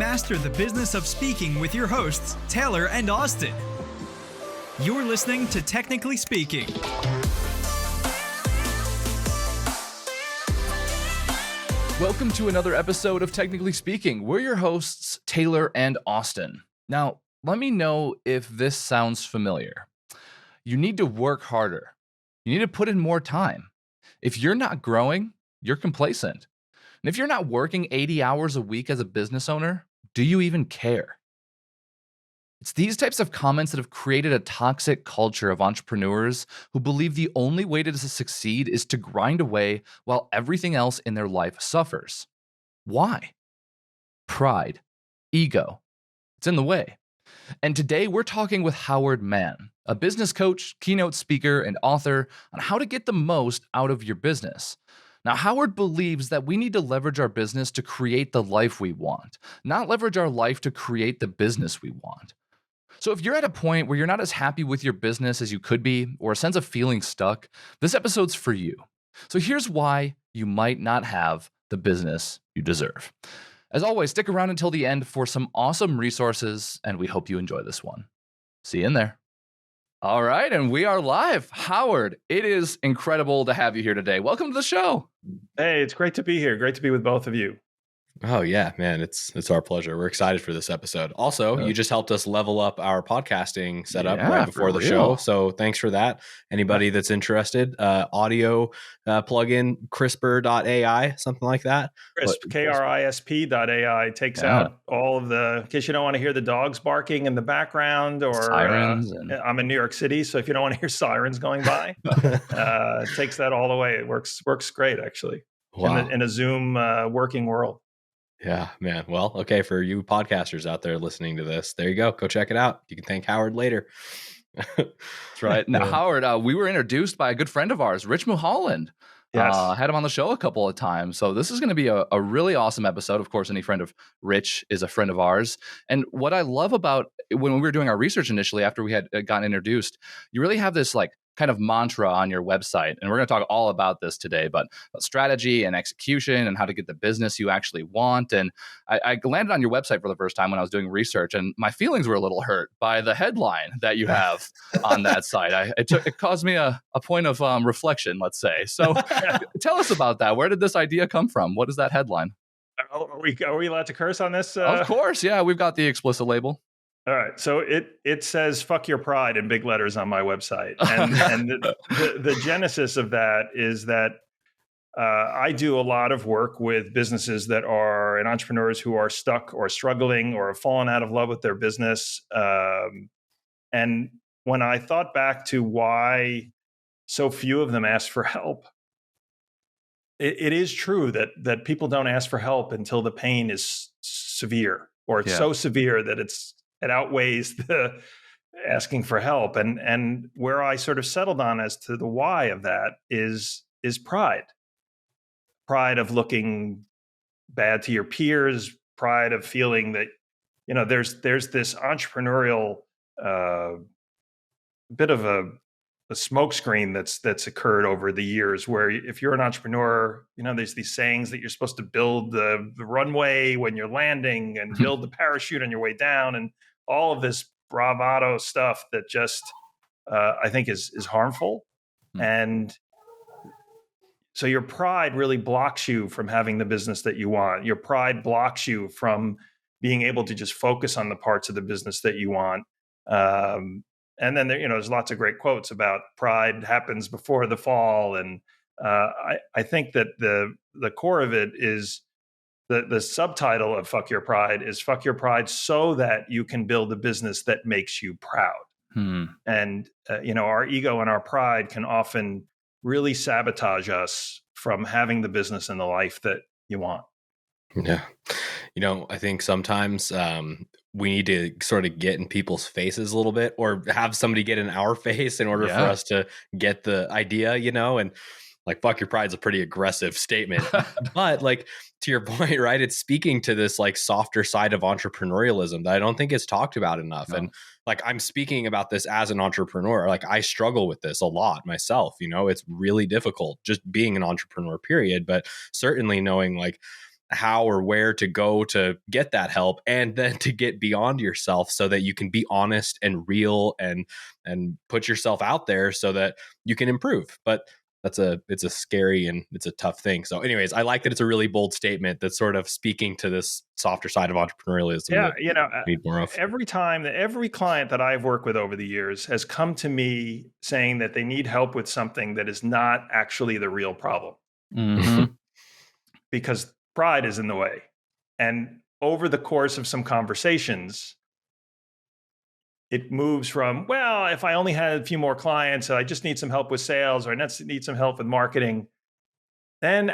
Master the business of speaking with your hosts, Taylor and Austin. You're listening to Technically Speaking. Welcome to another episode of Technically Speaking. We're your hosts, Taylor and Austin. Now, let me know if this sounds familiar. You need to work harder. You need to put in more time. If you're not growing, you're complacent. And if you're not working 80 hours a week as a business owner, do you even care? It's these types of comments that have created a toxic culture of entrepreneurs who believe the only way to succeed is to grind away while everything else in their life suffers. Why? Pride, ego. It's in the way. And today we're talking with Howard Mann, a business coach, keynote speaker, and author on how to get the most out of your business. Now, Howard believes that we need to leverage our business to create the life we want, not leverage our life to create the business we want. So if you're at a point where you're not as happy with your business as you could be, or a sense of feeling stuck, this episode's for you. So here's why you might not have the business you deserve. As always, stick around until the end for some awesome resources, and we hope you enjoy this one. See you in there. All right, and we are live. Howard, it is incredible to have you here today. Welcome to the show. Hey, it's great to be here. Great to be with both of you. Oh yeah, man, it's our pleasure. We're excited for this episode. Also, you just helped us level up our podcasting setup right before the show. So thanks for that. Anybody that's interested, audio plugin CRISPR.ai, something like that. Crisp, KRISP.ai takes out all of the, in case you don't want to hear the dogs barking in the background or sirens. I'm in New York City, so if you don't want to hear sirens going by, it takes that all away. It works great, actually, in a Zoom working world. Yeah, man. Well, okay, for you podcasters out there listening to this, there you go. Go check it out. You can thank Howard later. That's right. Now, Howard, we were introduced by a good friend of ours, Rich Mulholland. Yes. Had him on the show a couple of times. So this is going to be a really awesome episode. Of course, any friend of Rich is a friend of ours. And what I love about when we were doing our research initially, after we had gotten introduced, you really have this like kind of mantra on your website. And we're going to talk all about this today, but strategy and execution and how to get the business you actually want. And I landed on your website for the first time when I was doing research, and my feelings were a little hurt by the headline that you have on that site. It caused me a point of reflection, let's say. So tell us about that. Where did this idea come from? What is that headline? Are we allowed to curse on this? Of course. Yeah, we've got the explicit label. All right. So it says "fuck your pride" in big letters on my website. And the genesis of that is that I do a lot of work with businesses that are and entrepreneurs who are stuck or struggling or have fallen out of love with their business. And when I thought back to why so few of them ask for help, it is true that people don't ask for help until the pain is severe, or it's so severe that it outweighs the asking for help. And where I sort of settled on as to the why of that is pride. Pride of looking bad to your peers, pride of feeling that, there's this entrepreneurial bit of a smokescreen that's occurred over the years, where if you're an entrepreneur, there's these sayings that you're supposed to build the runway when you're landing and build the parachute on your way down, and all of this bravado stuff that just I think is harmful. And so your pride really blocks you from having the business that you want. Your pride blocks you from being able to just focus on the parts of the business that you want. And then there's lots of great quotes about pride happens before the fall. And I think that the core of it is the subtitle of "Fuck Your Pride" is "Fuck Your Pride so that you can build a business that makes you proud." And our ego and our pride can often really sabotage us from having the business and the life that you want. Yeah. I think sometimes we need to sort of get in people's faces a little bit, or have somebody get in our face in order for us to get the idea, and like "fuck your pride" is a pretty aggressive statement, but like to your point, right? It's speaking to this like softer side of entrepreneurialism that I don't think it's talked about enough. No. And like, I'm speaking about this as an entrepreneur. Like, I struggle with this a lot myself. It's really difficult just being an entrepreneur, period. But certainly knowing like how or where to go to get that help, and then to get beyond yourself so that you can be honest and real and put yourself out there so that you can improve. But it's a scary and it's a tough thing. So anyways, I like that it's a really bold statement that's sort of speaking to this softer side of entrepreneurialism. Yeah, we need more of. Every client that I've worked with over the years has come to me saying that they need help with something that is not actually the real problem. Mm-hmm. Because pride is in the way. And over the course of some conversations, it moves from, well, if I only had a few more clients, I just need some help with sales, or I need some help with marketing. Then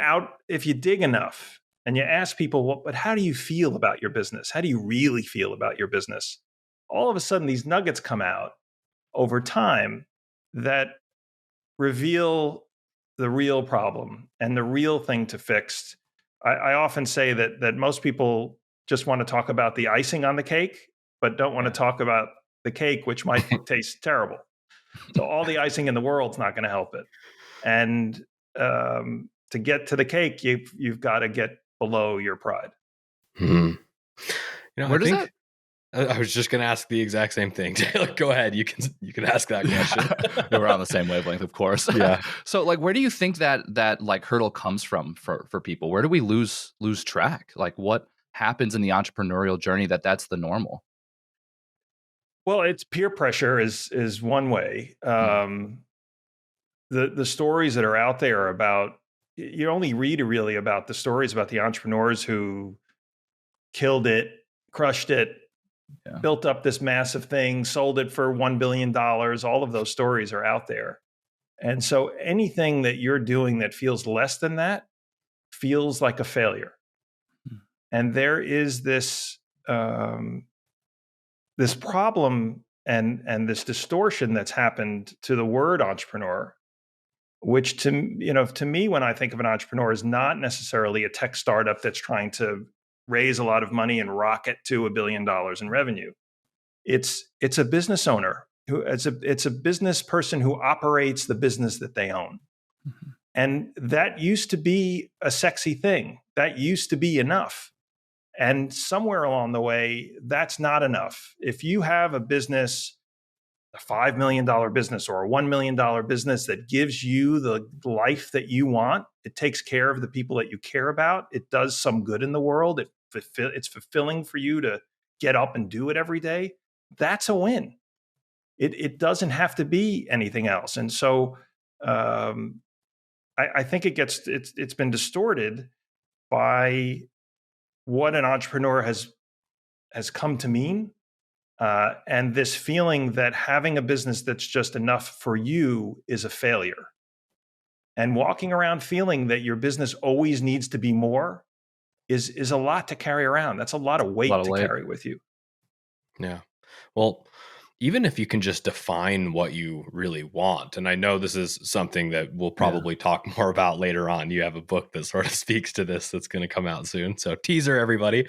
if you dig enough and you ask people, well, but how do you feel about your business? How do you really feel about your business? All of a sudden, these nuggets come out over time that reveal the real problem and the real thing to fix. I often say that most people just want to talk about the icing on the cake, but don't want to talk about the cake, which might taste terrible. So all the icing in the world's not going to help it. And to get to the cake, you've got to get below your pride. Where does that? I was just going to ask the exact same thing. Taylor, go ahead. You can ask that question. We're on the same wavelength, of course. Yeah. So, like, where do you think that like hurdle comes from for people? Where do we lose track? Like, what happens in the entrepreneurial journey that's the normal? Well, it's peer pressure is one way. The stories that are out there about, you only read really about the stories about the entrepreneurs who killed it, crushed it, built up this massive thing, sold it for $1 billion. All of those stories are out there. And so anything that you're doing that feels less than that feels like a failure. And there is this this problem and this distortion that's happened to the word entrepreneur, which to me, when I think of an entrepreneur, is not necessarily a tech startup that's trying to raise a lot of money and rocket to $1 billion in revenue. It's a business owner it's a business person who operates the business that they own. Mm-hmm. And that used to be a sexy thing. That used to be enough. And somewhere along the way, that's not enough. If you have a business, a $5 million business or a $1 million business that gives you the life that you want, it takes care of the people that you care about, it does some good in the world, it's fulfilling for you to get up and do it every day, that's a win. It doesn't have to be anything else. And so I think it's been distorted by what an entrepreneur has come to mean, and this feeling that having a business that's just enough for you is a failure. And walking around feeling that your business always needs to be more is a lot to carry around. That's a lot of weight to carry with you. Yeah. Well, even if you can just define what you really want, and I know this is something that we'll probably talk more about later on. You have a book that sort of speaks to this that's going to come out soon. So teaser, everybody.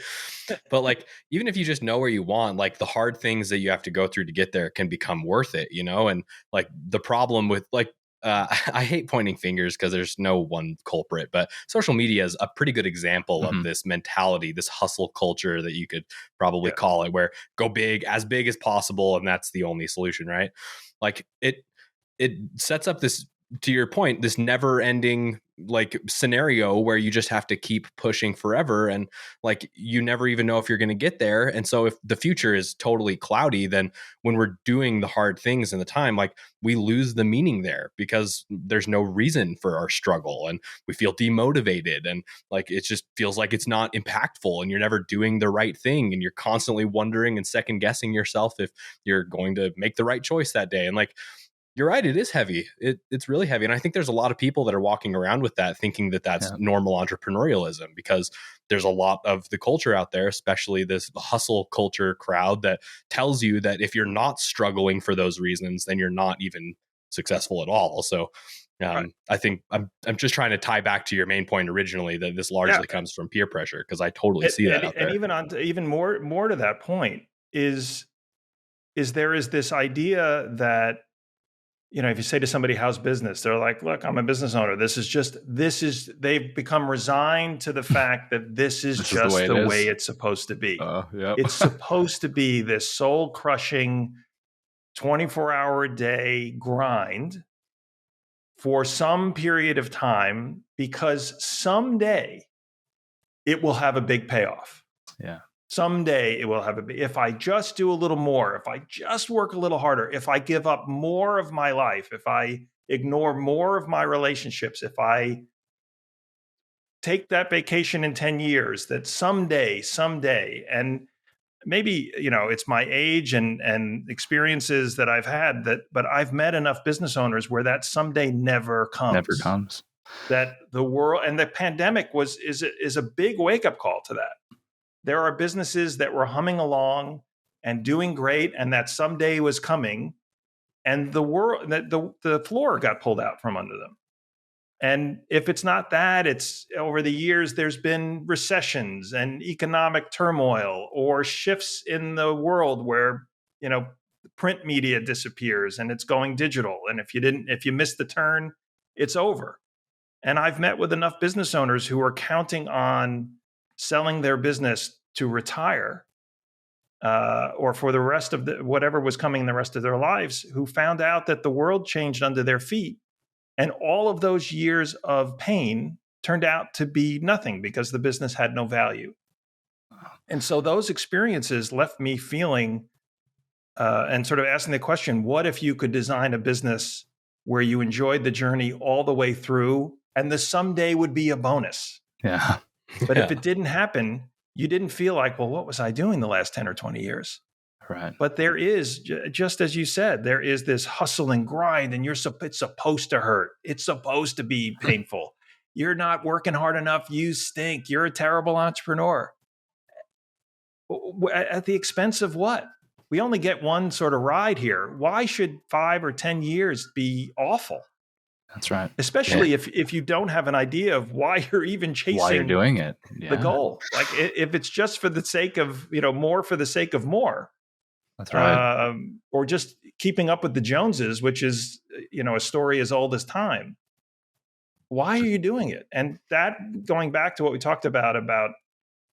But like, even if you just know where you want, like the hard things that you have to go through to get there can become worth it, you know? And like the problem with like, I hate pointing fingers because there's no one culprit, but social media is a pretty good example of this mentality, this hustle culture that you could probably call it, where go big as possible. And that's the only solution, right? Like it sets up this, to your point, this never ending like scenario where you just have to keep pushing forever. And like, you never even know if you're going to get there. And so if the future is totally cloudy, then when we're doing the hard things in the time, like we lose the meaning there because there's no reason for our struggle and we feel demotivated. And like, it just feels like it's not impactful and you're never doing the right thing. And you're constantly wondering and second guessing yourself if you're going to make the right choice that day. And like, you're right. It is heavy. It's really heavy. And I think there's a lot of people that are walking around with that, thinking that that's normal entrepreneurialism, because there's a lot of the culture out there, especially this hustle culture crowd, that tells you that if you're not struggling for those reasons, then you're not even successful at all. So I think I'm just trying to tie back to your main point originally, that this largely comes from peer pressure, because I totally see that out there. And even more to that point is there is this idea that if you say to somebody, how's business? They're like, look, I'm a business owner. They've become resigned to the fact that this is This is the just way it the is. way it's supposed to be. Yep. It's supposed to be this soul crushing 24-hour-a-day grind for some period of time, because someday it will have a big payoff. Yeah. Someday it will have if I just do a little more, if I just work a little harder, if I give up more of my life, if I ignore more of my relationships, if I take that vacation in 10 years, that someday, and maybe, it's my age and experiences that I've had, but I've met enough business owners where that someday never comes. Never comes. That the world and the pandemic is a big wake-up call to that. There are businesses that were humming along and doing great, and that someday was coming, and the floor got pulled out from under them. And if it's not that, it's over the years, there's been recessions and economic turmoil or shifts in the world where, print media disappears and it's going digital. And if you miss the turn, it's over. And I've met with enough business owners who are counting on selling their business to retire, or for the rest of whatever was coming the rest of their lives, who found out that the world changed under their feet. And all of those years of pain turned out to be nothing because the business had no value. And so those experiences left me feeling and sort of asking the question, what if you could design a business where you enjoyed the journey all the way through, and the someday would be a bonus? Yeah. But if it didn't happen, you didn't feel like, well, what was I doing the last 10 or 20 years? Right. But there is, just as you said, there is this hustle and grind, and it's supposed to hurt. It's supposed to be painful. You're not working hard enough. You stink. You're a terrible entrepreneur. At the expense of what? We only get one sort of ride here. Why should 5 or 10 years be awful? That's right. Especially if you don't have an idea of why you're even chasing why you're doing it. The goal. Like if it's just for the sake of, more for the sake of more. That's right. Or just keeping up with the Joneses, which is, a story as old as time. Why are you doing it? And that, going back to what we talked about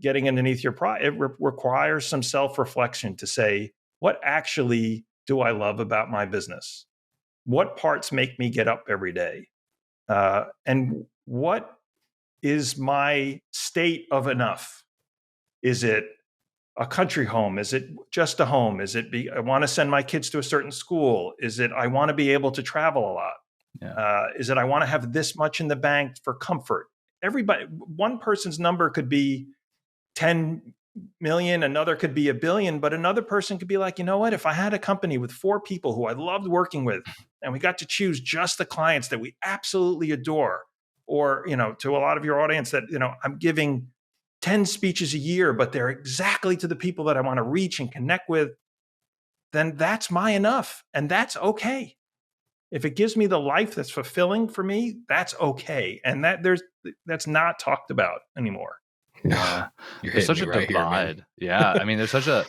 getting underneath your pride, it requires some self-reflection to say, what actually do I love about my business? What parts make me get up every day? And what is my state of enough? Is it a country home? Is it just a home? Is it I want to send my kids to a certain school? Is it I want to be able to travel a lot? Yeah. Is it I want to have this much in the bank for comfort? One person's number could be 10 million, another could be 1 billion, but another person could be like, you know what? If I had a company with 4 people who I loved working with, and we got to choose just the clients that we absolutely adore, or, to a lot of your audience that, I'm giving 10 speeches a year, but they're exactly to the people that I want to reach and connect with, then that's my enough. And that's okay. If it gives me the life that's fulfilling for me, that's okay. And that's not talked about anymore. Yeah. There's such a divide. Yeah. I mean, there's such a,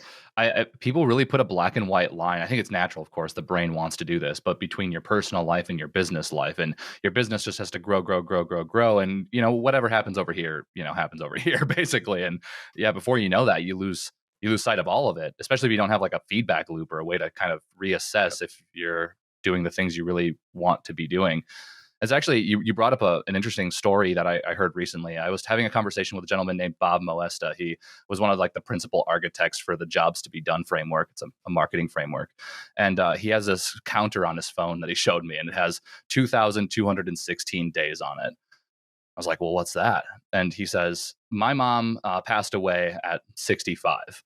people really put a black and white line. I think it's natural, of course, the brain wants to do this, but between your personal life and your business life, and your business just has to grow. And, whatever happens over here, happens over here basically. And before you know that, you lose sight of all of it, especially if you don't have like a feedback loop or a way to kind of reassess if you're doing the things you really want to be doing. It's actually, you brought up an interesting story that I heard recently. I was having a conversation with a gentleman named Bob Moesta. He was one of the principal architects for the Jobs to Be Done framework. It's a marketing framework. And he has this counter on his phone that he showed me, and it has 2,216 days on it. I was like, well, what's that? And he says, my mom passed away at 65.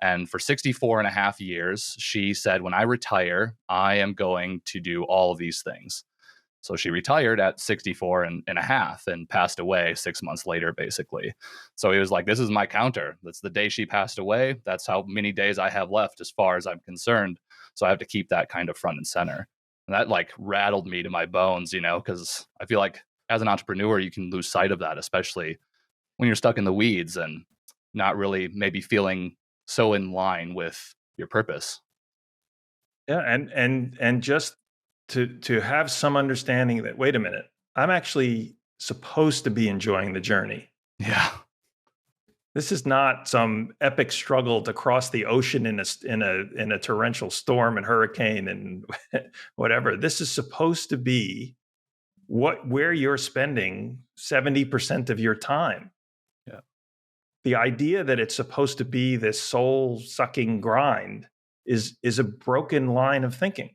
And for 64 and a half years, she said, when I retire, I am going to do all of these things. So she retired at 64 and a half and passed away 6 months later, basically. So he was like, this is my counter. That's the day she passed away. That's how many days I have left as far as I'm concerned. So I have to keep that kind of front and center. And that rattled me to my bones, because I feel like as an entrepreneur, you can lose sight of that, especially when you're stuck in the weeds and not really maybe feeling so in line with your purpose. Yeah. And just to have some understanding that, wait a minute, I'm actually supposed to be enjoying the journey. Yeah. This is not some epic struggle to cross the ocean in a torrential storm and hurricane and whatever. This is supposed to be where you're spending 70% of your time. Yeah. The idea that it's supposed to be this soul-sucking grind is a broken line of thinking.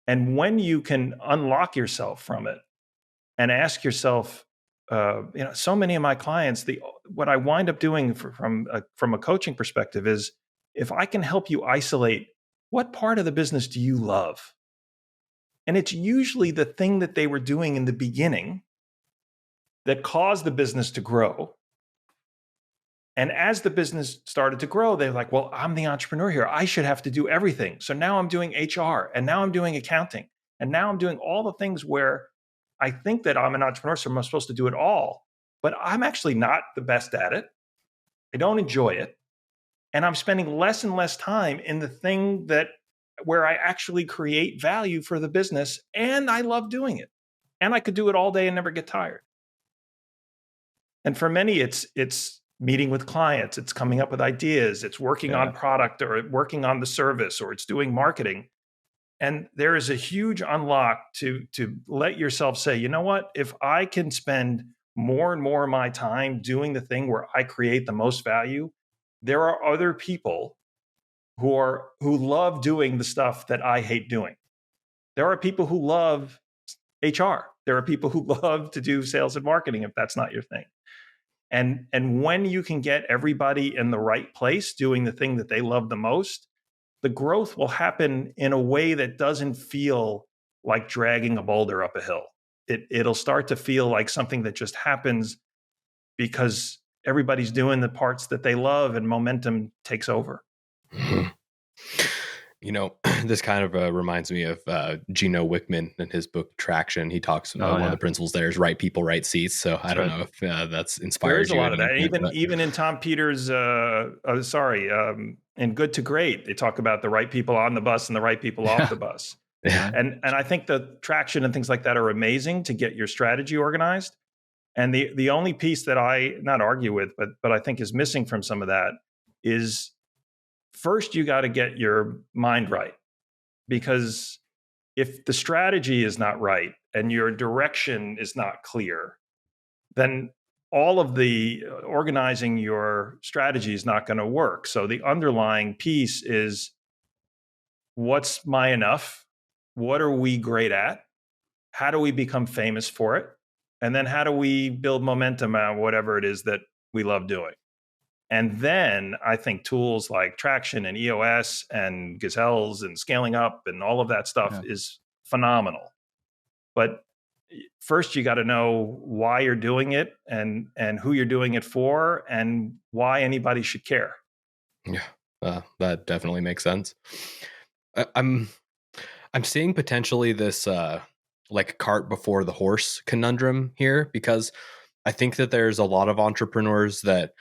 And when you can unlock yourself from it and ask yourself, so many of my clients, what I wind up doing from a coaching perspective is, if I can help you isolate what part of the business do you love, and it's usually the thing that they were doing in the beginning that caused the business to grow. And as the business started to grow, they're like, well, I'm the entrepreneur here. I should have to do everything. So now I'm doing HR, and now I'm doing accounting, and now I'm doing all the things where I think that I'm an entrepreneur, so I'm supposed to do it all, but I'm actually not the best at it. I don't enjoy it. And I'm spending less and less time in the thing where I actually create value for the business, and I love doing it. And I could do it all day and never get tired. And for many, it's meeting with clients, it's coming up with ideas, it's working on product, or working on the service, or it's doing marketing. And there is a huge unlock to let yourself say, you know what, if I can spend more and more of my time doing the thing where I create the most value, there are other people who love doing the stuff that I hate doing. There are people who love HR. There are people who love to do sales and marketing, if that's not your thing. And when you can get everybody in the right place doing the thing that they love the most, the growth will happen in a way that doesn't feel like dragging a boulder up a hill. It'll start to feel like something that just happens because everybody's doing the parts that they love, and momentum takes over. This kind of reminds me of Gino Wickman in his book Traction. He talks about one of the principles there is right people, right seats. So I don't know if that's inspired you. There's a lot of that. Even in Tom Peters' in Good to Great, they talk about the right people on the bus and the right people off the bus. Yeah. And I think the traction and things like that are amazing to get your strategy organized. And the only piece that I not argue with, but I think is missing from some of that is, first you got to get your mind right. Because if the strategy is not right and your direction is not clear, then all of the organizing your strategy is not going to work. So the underlying piece is, what's my enough? What are we great at? How do we become famous for it? And then how do we build momentum on whatever it is that we love doing? And then I think tools like Traction and EOS and Gazelles and Scaling Up and all of that stuff is phenomenal. But first, you got to know why you're doing it and who you're doing it for and why anybody should care. Yeah, that definitely makes sense. I'm seeing potentially this like cart before the horse conundrum here, because I think that there's a lot of entrepreneurs that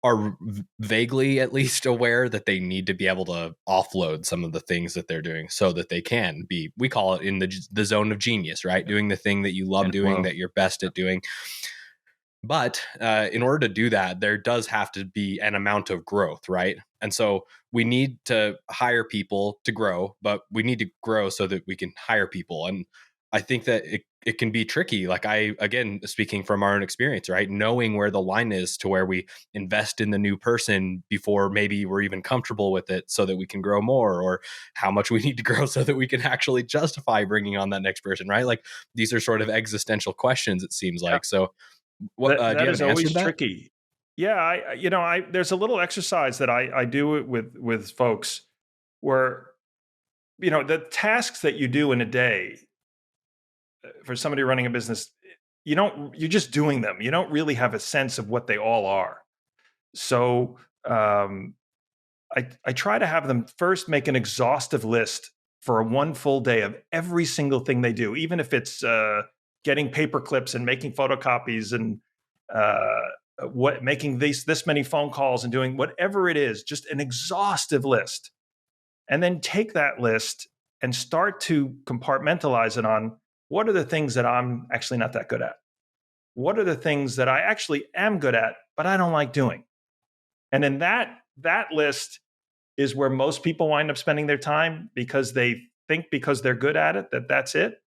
are vaguely at least aware that they need to be able to offload some of the things that they're doing so that they can be, we call it in the zone of genius, right? Doing the thing that you love doing, that you're best at doing. But in order to do that, there does have to be an amount of growth, right? And so we need to hire people to grow, but we need to grow so that we can hire people. And I think that it can be tricky. Like again, speaking from our own experience, right? Knowing where the line is to where we invest in the new person before maybe we're even comfortable with it so that we can grow more, or how much we need to grow so that we can actually justify bringing on that next person, right? Like these are sort of existential questions, it seems like. So what that do you have is an answer always to that? tricky. Yeah, there's a little exercise that I do with folks where, the tasks that you do in a day, for somebody running a business, you're just doing them. You don't really have a sense of what they all are. So I try to have them first make an exhaustive list for a one full day of every single thing they do, even if it's getting paper clips and making photocopies and making this many phone calls and doing whatever it is, just an exhaustive list. And then take that list and start to compartmentalize it on what are the things that I'm actually not that good at? What are the things that I actually am good at, but I don't like doing? And in that list is where most people wind up spending their time, because they think because they're good at it, that's it.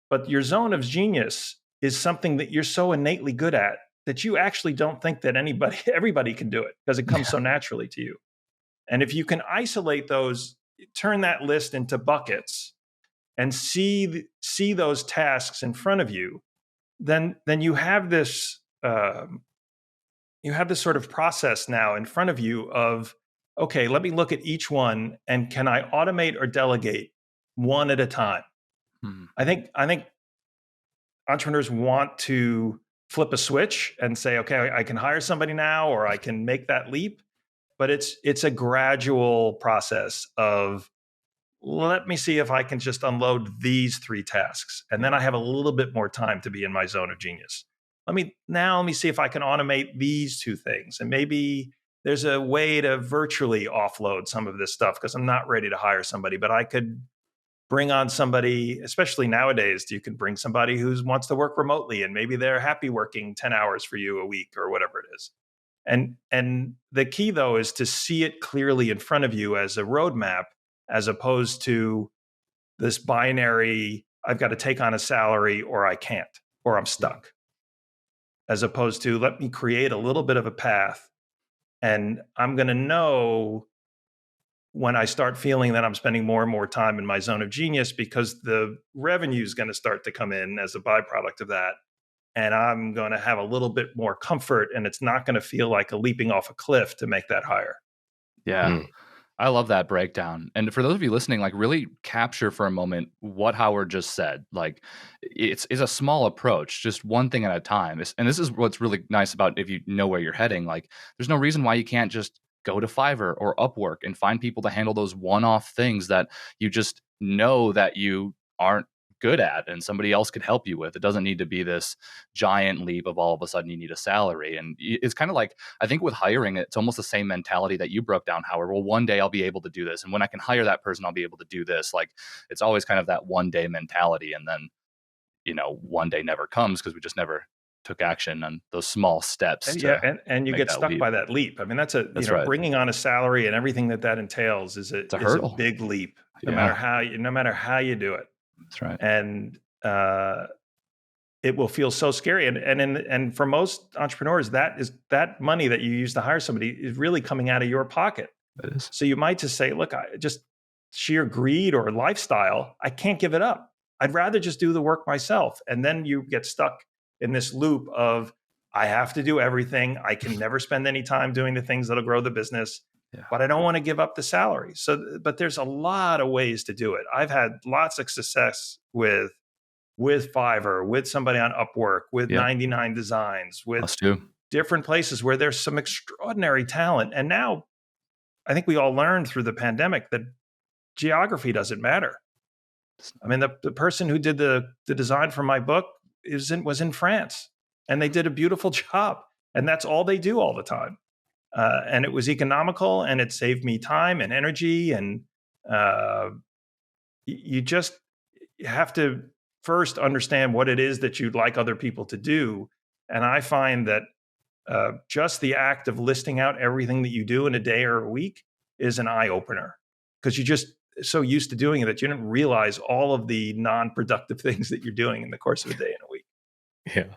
But your zone of genius is something that you're so innately good at that you actually don't think that everybody can do it, because it comes so naturally to you. And if you can isolate those, turn that list into buckets and see those tasks in front of you, then you have this sort of process now in front of you of, okay, let me look at each one, and can I automate or delegate one at a time? I think entrepreneurs want to flip a switch and say, okay, I can hire somebody now, or I can make that leap. But it's a gradual process of, let me see if I can just unload these 3 tasks, and then I have a little bit more time to be in my zone of genius. Let me see if I can automate these 2 things, and maybe there's a way to virtually offload some of this stuff because I'm not ready to hire somebody, but I could bring on somebody. Especially nowadays, you can bring somebody who wants to work remotely, and maybe they're happy working 10 hours for you a week or whatever it is. And the key, though, is to see it clearly in front of you as a roadmap, as opposed to this binary, I've got to take on a salary or I can't, or I'm stuck. As opposed to, let me create a little bit of a path, and I'm going to know when I start feeling that I'm spending more and more time in my zone of genius, because the revenue is going to start to come in as a byproduct of that. And I'm going to have a little bit more comfort, and it's not going to feel like a leaping off a cliff to make that higher. Yeah. I love that breakdown. And for those of you listening, like, really capture for a moment what Howard just said. Like, it's a small approach, just one thing at a time. And this is what's really nice about, if you know where you're heading, like, there's no reason why you can't just go to Fiverr or Upwork and find people to handle those one-off things that you just know that you aren't good at and somebody else could help you with. It doesn't need to be this giant leap of all of a sudden you need a salary. And it's kind of like, I think with hiring, it's almost the same mentality that you broke down, Howard. Well, one day I'll be able to do this, and when I can hire that person, I'll be able to do this. Like, it's always kind of that one day mentality, and then, one day never comes because we just never took action on those small steps. And you get stuck by that leap. I mean, that's right. Bringing on a salary and everything that entails is a big leap, no matter how you do it. That's right. And it will feel so scary. And for most entrepreneurs, that money that you use to hire somebody is really coming out of your pocket. It is. So you might just say, look, just sheer greed or lifestyle, I can't give it up. I'd rather just do the work myself. And then you get stuck in this loop of, I have to do everything. I can never spend any time doing the things that'll grow the business. But I don't want to give up the salary. So, but there's a lot of ways to do it. I've had lots of success with Fiverr, with somebody on Upwork, with 99 Designs, with different places where there's some extraordinary talent. And now I think we all learned through the pandemic that geography doesn't matter. I mean, the person who did the design for my book was in France, and they did a beautiful job. And that's all they do all the time. And it was economical, and it saved me time and energy. And you have to first understand what it is that you'd like other people to do. And I find that just the act of listing out everything that you do in a day or a week is an eye opener, because you're just so used to doing it that you didn't realize all of the non-productive things that you're doing in the course of a day and a week. Yeah.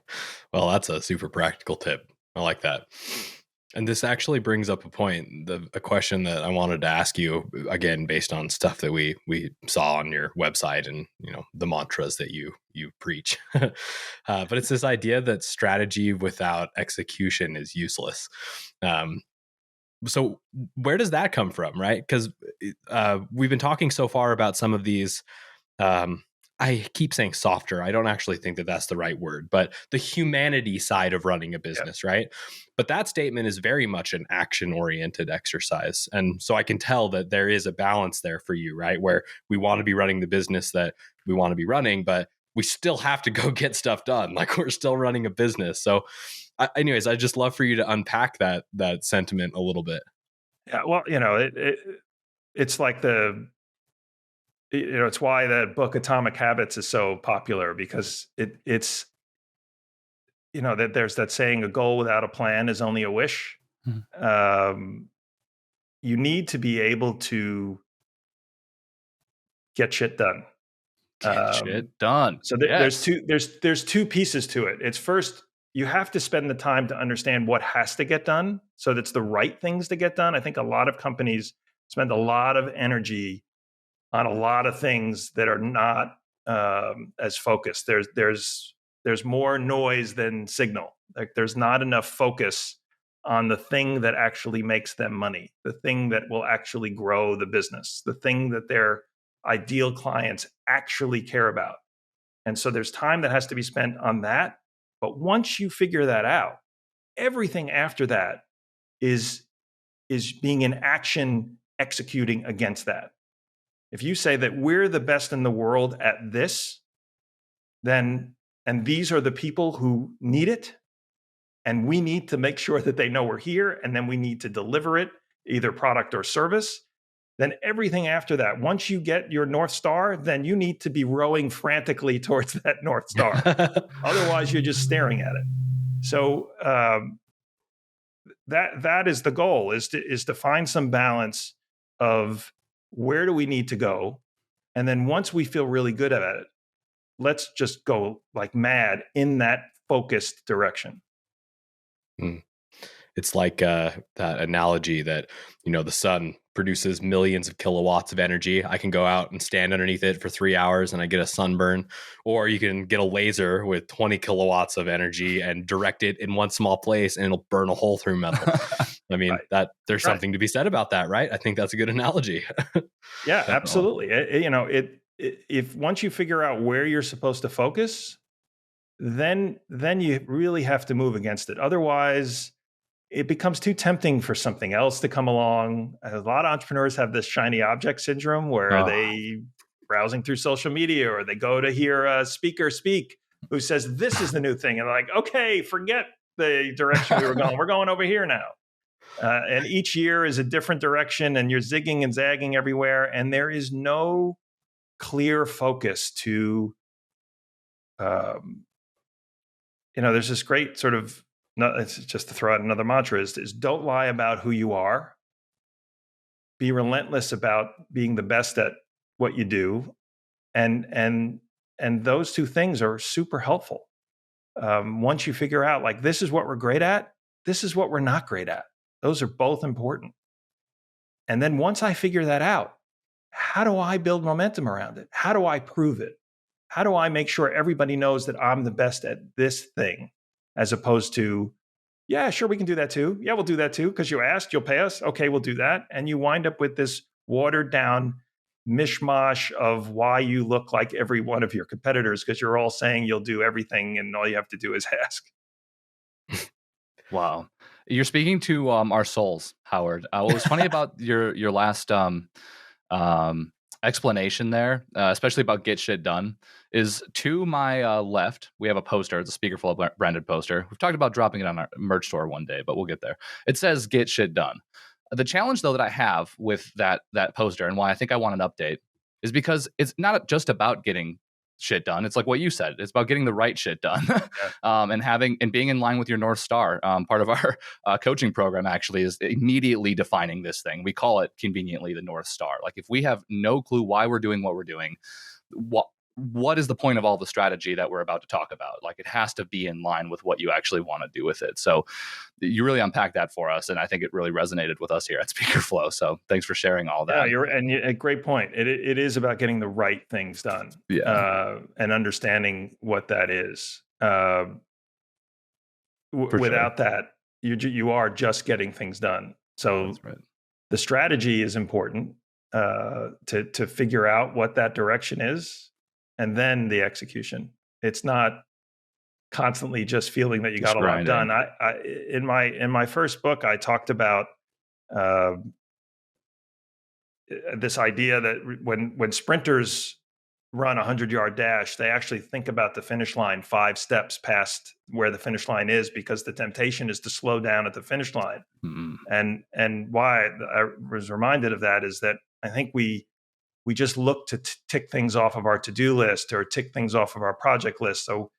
Well, that's a super practical tip. I like that. And this actually brings up a point, a question that I wanted to ask you, again, based on stuff that we saw on your website and, the mantras that you preach. But it's this idea that strategy without execution is useless. So where does that come from, right? Because we've been talking so far about some of these, I keep saying softer. I don't actually think that that's the right word, but the humanity side of running a business, right? But that statement is very much an action-oriented exercise. And so I can tell that there is a balance there for you, right? Where we want to be running the business that we want to be running, but we still have to go get stuff done. Like, we're still running a business. So anyways, I'd just love for you to unpack that sentiment a little bit. Yeah, well, it's like it's why that book Atomic Habits is so popular, because it's that there's that saying, a goal without a plan is only a wish. Mhm. You need to be able to get shit done. Get shit done. So Yes. there's two pieces to it. It's first, you have to spend the time to understand what has to get done, so that's the right things to get done. I think a lot of companies spend a lot of energy on a lot of things that are not as focused. There's more noise than signal. Like, there's not enough focus on the thing that actually makes them money, the thing that will actually grow the business, the thing that their ideal clients actually care about. And so there's time that has to be spent on that. But once you figure that out, everything after that is being in action, executing against that. If you say that we're the best in the world at this, then, and these are the people who need it, and we need to make sure that they know we're here, and then we need to deliver it, either product or service, then everything after that, once you get your North Star, then you need to be rowing frantically towards that North Star. Otherwise, you're just staring at it. So that is the goal, is to find some balance of where do we need to go, and then once we feel really good at it, let's just go like mad in that focused direction. It's like that analogy that, the sun produces millions of kilowatts of energy. I can go out and stand underneath it for 3 hours and I get a sunburn. Or you can get a laser with 20 kilowatts of energy and direct it in one small place and it'll burn a hole through metal. I mean, Right. that there's something to be said about that, right? I think that's a good analogy. Yeah, absolutely. If once you figure out where you're supposed to focus, then you really have to move against it. Otherwise, it becomes too tempting for something else to come along. A lot of entrepreneurs have this shiny object syndrome, where they browsing through social media, or they go to hear a speaker speak who says this is the new thing, and they're like, okay, forget the direction we were going. We're going over here now. And each year is a different direction, and you're zigging and zagging everywhere, and there is no clear focus to. There's this great sort of. No, it's just to throw out another mantra, is don't lie about who you are. Be relentless about being the best at what you do, and those two things are super helpful. Once you figure out, like, this is what we're great at, this is what we're not great at. Those are both important. And then once I figure that out, how do I build momentum around it? How do I prove it? How do I make sure everybody knows that I'm the best at this thing? As opposed to, yeah, sure, we can do that too. Yeah, we'll do that too, because you asked, you'll pay us. Okay, we'll do that. And you wind up with this watered down mishmash of why you look like every one of your competitors, because you're all saying you'll do everything and all you have to do is ask. Wow. You're speaking to our souls, Howard. What was funny about your last explanation there, especially about get shit done, is to my left, we have a poster. It's a Speakerflow branded poster. We've talked about dropping it on our merch store one day, but we'll get there. It says get shit done. The challenge, though, that I have with that poster, and why I think I want an update, is because it's not just about getting shit done. It's like what you said. It's about getting the right shit done. And being in line with your North Star. Part of our coaching program actually is immediately defining this thing. We call it conveniently the North Star. Like, if we have no clue why we're doing what we're doing, what is the point of all the strategy that we're about to talk about? Like, it has to be in line with what you actually want to do with it. So you really unpacked that for us, and I think it really resonated with us here at Speakerflow. So thanks for sharing all that. Yeah, a great point. It is about getting the right things done, and understanding what that is. Without that, you are just getting things done. So That's right. The strategy is important, to figure out what that direction is. And then the execution. It's not constantly just feeling that you got a lot done. In my first book, I talked about this idea that when sprinters run a 100-yard dash, they actually think about the finish line 5 steps past where the finish line is, because the temptation is to slow down at the finish line. Mm-hmm. And why I was reminded of that is that I think we we just look to tick things off of our to-do list or tick things off of our project list. So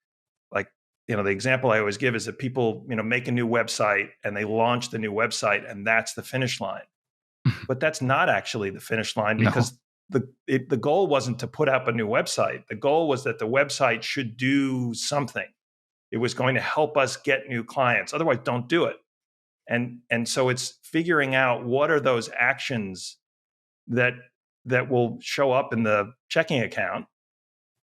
like, the example I always give is that people, make a new website and they launch the new website and that's the finish line. But that's not actually the finish line, because the goal wasn't to put up a new website. The goal was that the website should do something. It was going to help us get new clients. Otherwise, don't do it. And so it's figuring out what are those actions that will show up in the checking account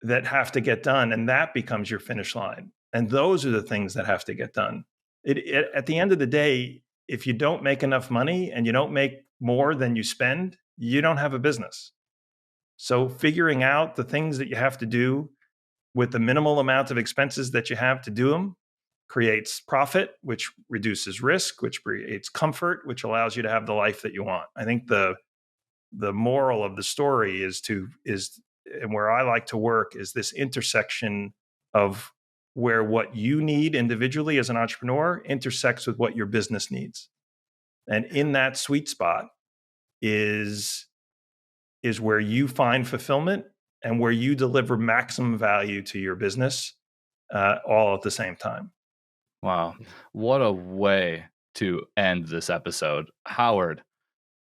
that have to get done, and that becomes your finish line. And those are the things that have to get done. At the end of the day, if you don't make enough money and you don't make more than you spend, you don't have a business. So figuring out the things that you have to do with the minimal amount of expenses that you have to do them creates profit, which reduces risk, which creates comfort, which allows you to have the life that you want. I think the moral of the story is and where I like to work is this intersection of where what you need individually as an entrepreneur intersects with what your business needs. And in that sweet spot is where you find fulfillment and where you deliver maximum value to your business, all at the same time. Wow. What a way to end this episode. Howard,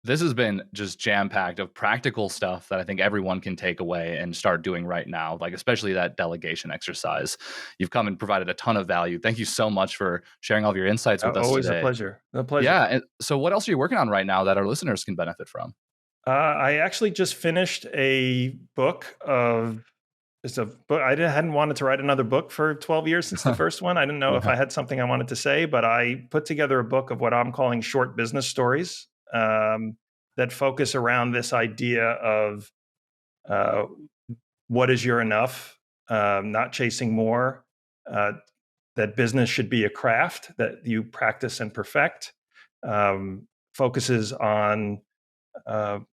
this has been just jam-packed of practical stuff that I think everyone can take away and start doing right now, like especially that delegation exercise. You've come and provided a ton of value. Thank you so much for sharing all of your insights with us Always today. a pleasure. A pleasure. Yeah. And so what else are you working on right now that our listeners can benefit from? I actually just finished a book I hadn't wanted to write another book for 12 years since the first one. I didn't know if I had something I wanted to say, but I put together a book of what I'm calling short business stories that focus around this idea of what is your enough, not chasing more, that business should be a craft that you practice and perfect, focuses on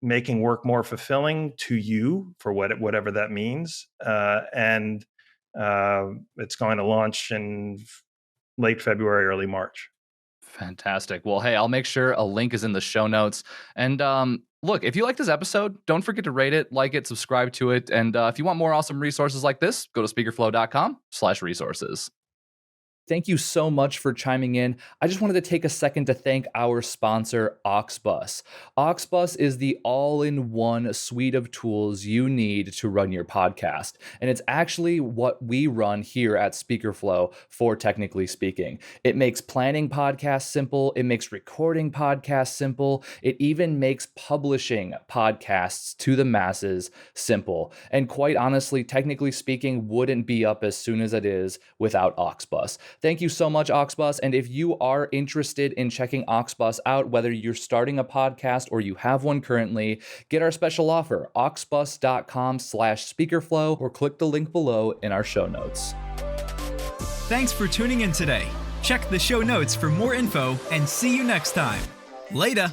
making work more fulfilling to you for whatever that means. And it's going to launch in late February, early March. Fantastic. Well, hey, I'll make sure a link is in the show notes. And look, if you like this episode, don't forget to rate it, like it, subscribe to it. And if you want more awesome resources like this, go to speakerflow.com/resources. Thank you so much for chiming in. I just wanted to take a second to thank our sponsor, Auxbus. Auxbus is the all-in-one suite of tools you need to run your podcast. And it's actually what we run here at Speakerflow for Technically Speaking. It makes planning podcasts simple. It makes recording podcasts simple. It even makes publishing podcasts to the masses simple. And quite honestly, Technically Speaking wouldn't be up as soon as it is without Auxbus. Thank you so much, Auxbus. And if you are interested in checking Auxbus out, whether you're starting a podcast or you have one currently, get our special offer, auxbus.com/speakerflow, or click the link below in our show notes. Thanks for tuning in today. Check the show notes for more info and see you next time. Later.